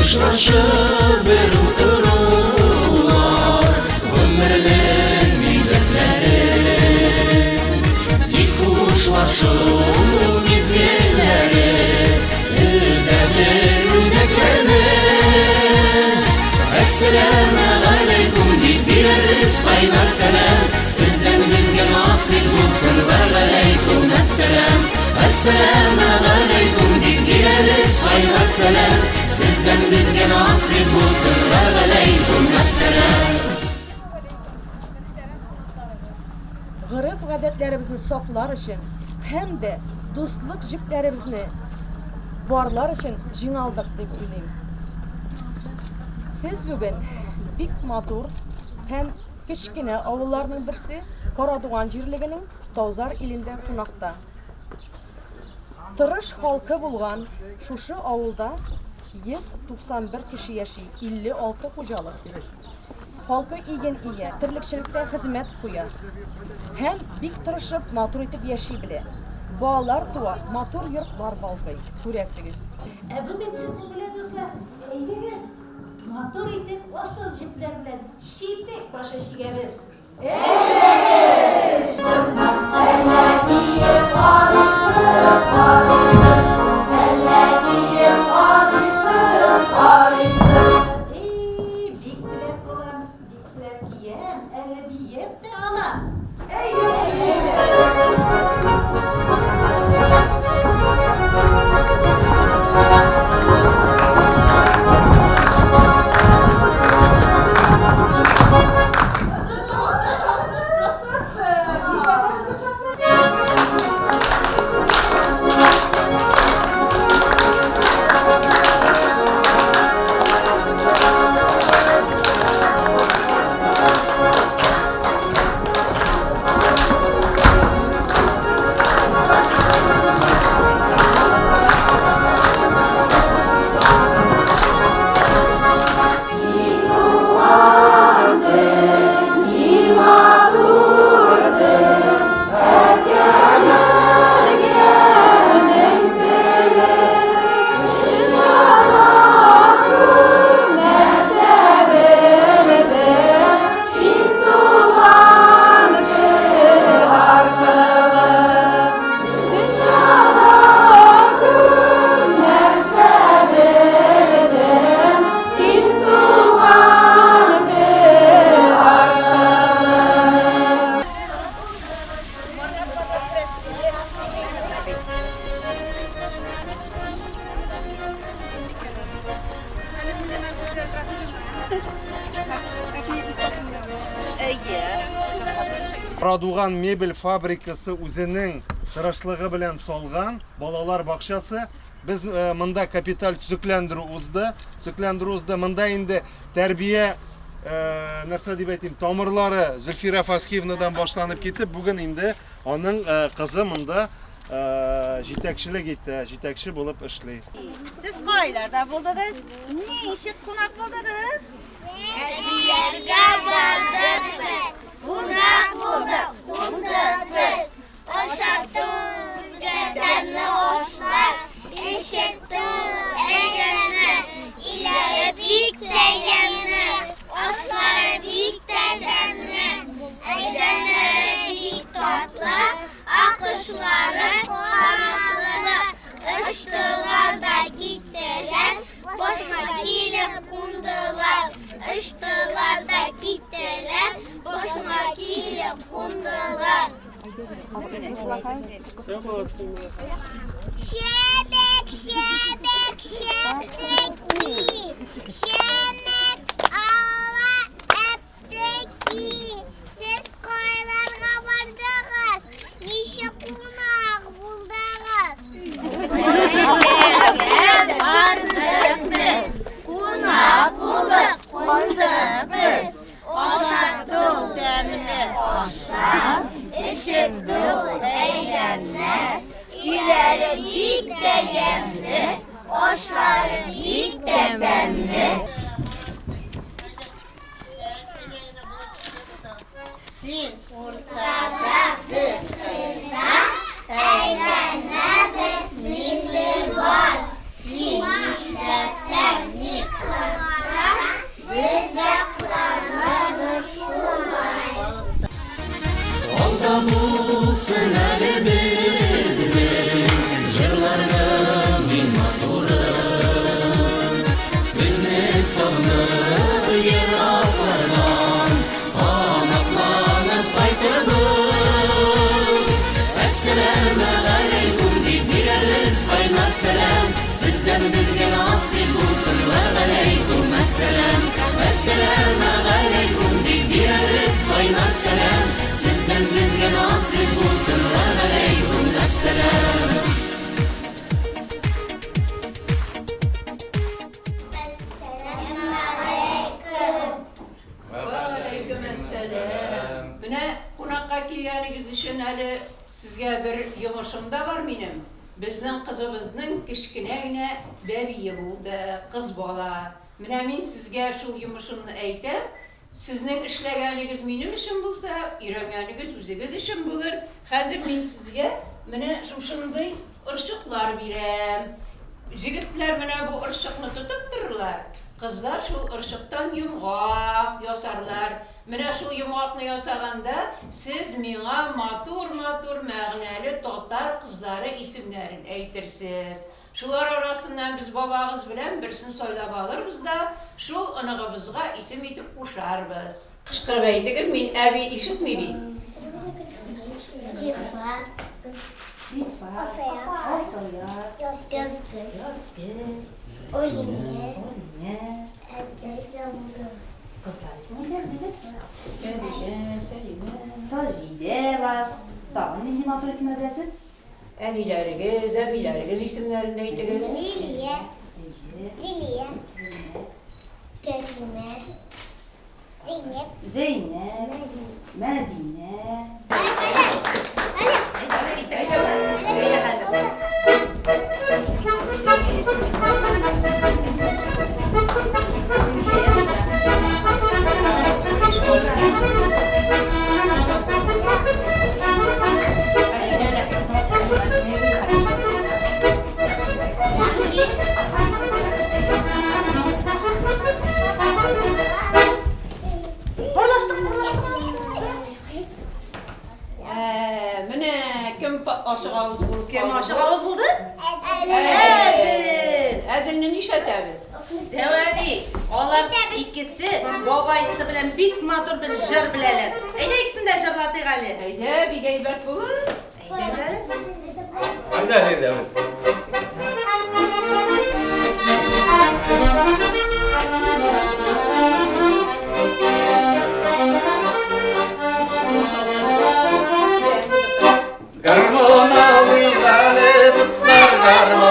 Kuşlaşır bir ırılar ömrünün müzetleri. Dik kuşlaşır mizgilleri üzerdir müzeklerini. Esselamu aleyküm deyip bireriz kaynar selam. Sizden bizge nasip bulsun ve aleyküm esselam. Esselamu aleyküm deyip bireriz kaynar selam. Sizden bizge nasip bulsun ve aleyküm esselam. G'ırıf adetlerimizni saqlar için hem de dostluk jiplerimizni barlar için jynaldık deb o'ylayman. Siz bugün bik motor hem kichkina ovullarning birisi Qorado'g'an jirligining Tozar ilinde qunaqda. Tırış halkı bo'lgan şuşu ovulda 191 kishi yashay, 56 xo'jalik. Halkı igen iya, tirlikchilikda xizmat qo'ya. Hem bik tirishib motor etib yashay bile. Bolalar tuva, motor yurt var balqay. Ko'rasiz. Bugün siz ne biledizler? Eğeriz. Motor etip asıl jipler bilen şiitek başa şigemiz. Evet. Sızmak elle diye Paris'siz, Paris'siz. Elle diye Paris'siz, Paris'siz. Biklep olan, biklep giyem, elle diyem de ana. Qorado'g'an mebel fabrikası o'zining tirishlig'i bilan solgan bolalar bog'chasi. Biz mında kapital tuzuklantiruvimizda mında endi tarbiya narsa deb aytayim, tomirlari Zulfira Faskiyevnadan boshlanib ketib, bugun endi onun qizi mında yetakchilik etdi, yetakchi bo'lib ishlaydi. Siz qaylarda bo'ldingiz? Ne işi qo'noq bo'ldingiz? Terbiyelerga bordik biz. Qo'noq bo'ldik, qo'ndik biz. O'shatdik o'zgalarni oshlar, eshitdik deganni, ilari bik deganni, oshlari bik deganni, aylanlari bik tatlı, akışları qanotli, ishtilarda gitdilar, boshqa kelib qo'ndilar, ishtilarda gitdilar, boshqa kelib qo'ndilar. Şebek, şebek, şebeki, şenek ağla epteki. Siz koylarga bardınız, neşe konak buldunuz. Bardık biz, qo'noq bo'ldik, qo'ndik biz. Oshaddik demli oshlar, eshitdik deganlar, ileri bik deganli, oshlari bik deganli. Sen o'rtada biz qilda, aylana biz milli bor. Sen ishlasan ne nasip bulsun ve aleykum esselam. Esselamu aleykum deyip bereriz kaynar selam. Sizden bizge nasip bulsun ve aleykum esselam. Aleykümselam. Mine qunaqqa kelganingiz uchun hali sizga bir yumushim da var benim. Bizning qizimizning kichkinagina babiyi bo'ldi, qiz bola. Mine men sizga shu yumushimni aytib, sizning ishlaganingiz mening ishim bo'lsa, o'rganganingiz o'zingiz ishim bo'lar. Hozir men sizga mine shunday urshiqlar beraman. Yigitlar mana bu urshiqni tutib tururlar. Kızlar şu ırşıktan yumğaq yasarlar. Mine şu yumğaqni yasaganda siz mina matur mağnali totar kızlara isimlerini aytırsiz. Şular arasından biz babağız bilen birisini soylab alırız da şu anağımızga isim itip kuşarbız. Kışkırıp aytınız, men abi işitmeyeyim. Asaya. Yazgı. Olinye. Kızlar ismi ne Zeynep? Selime. Sajide var. Tamam, ne motor ismi ödesiz? Enileriniz, abileriniz isimlerini aytınız. Liliye. Diliye. Gözüme. Zeynep. Zeynep. Medine. Mine kim aşık ağız bulup Kim aşık ağız buldu? Edil'ni işletemiz. Devani, onlar ikisi babayısı bilen bit matur bir jır bileler. Eyde ikisini de jırladık Ali. Haydi bir geybet bulun. Eyde Hadi hadi. Garmona uylale tutlar garmona.